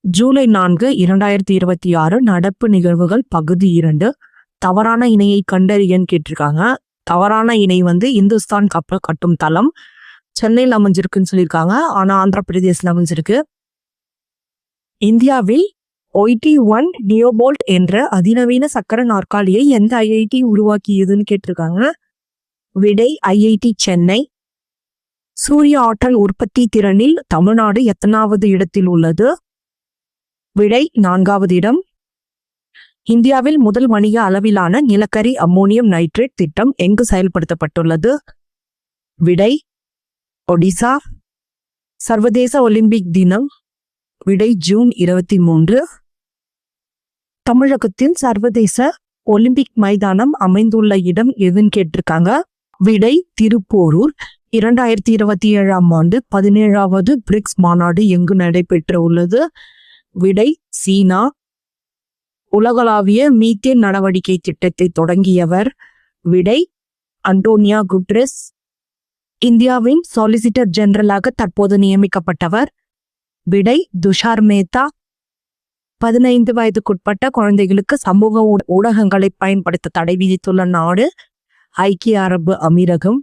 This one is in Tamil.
ஜூலை 4, 2026 நடப்பு நிகழ்வுகள் பகுதி 2. தவறான இணையை கண்டறியன்னு கேட்டிருக்காங்க. தவறான இணை இந்துஸ்தான் கப்பல் கட்டும் தளம் சென்னையில் அமைஞ்சிருக்குன்னு சொல்லியிருக்காங்க. ஆனா ஆந்திர பிரதேசத்தில் அமைஞ்சிருக்கு. இந்தியாவில் OIT-1 நியோபோல்ட் என்ற அதிநவீன சக்கர நாற்காலியை எந்த IIT உருவாக்கியதுன்னு கேட்டிருக்காங்க. விடை IIT சென்னை. சூரிய ஆற்றல் உற்பத்தி திறனில் தமிழ்நாடு எத்தனாவது இடத்தில் உள்ளது? விடை 4வது இடம். இந்தியாவில் முதல் வணிக அளவிலான நிலக்கரி அம்மோனியம் நைட்ரேட் திட்டம் எங்கு செயல்படுத்தப்பட்டுள்ளது? விடை ஒடிசா. சர்வதேச ஒலிம்பிக் தினம். விடை ஜூன் 23. தமிழகத்தில் சர்வதேச ஒலிம்பிக் மைதானம் அமைந்துள்ள இடம் எதுன்னு கேட்டிருக்காங்க. விடை திருப்போரூர். 2027ஆம் ஆண்டு 17வது பிரிக்ஸ் மாநாடு எங்கு நடைபெற்று உள்ளது? விடை சீனா. உலகளாவிய மீத்தேன் நடவடிக்கை திட்டத்தை தொடங்கியவர்? விடை அண்டோனியா குட்ரெஸ். இந்தியாவின் சாலிசிட்டர் ஜெனரலாக தற்போது நியமிக்கப்பட்டவர்? விடை துஷார் மேத்தா. 15 வயதுக்குட்பட்ட குழந்தைகளுக்கு சமூக ஊடகங்களை பயன்படுத்த தடை விதித்துள்ள நாடு ஐக்கிய அரபு அமீரகம்.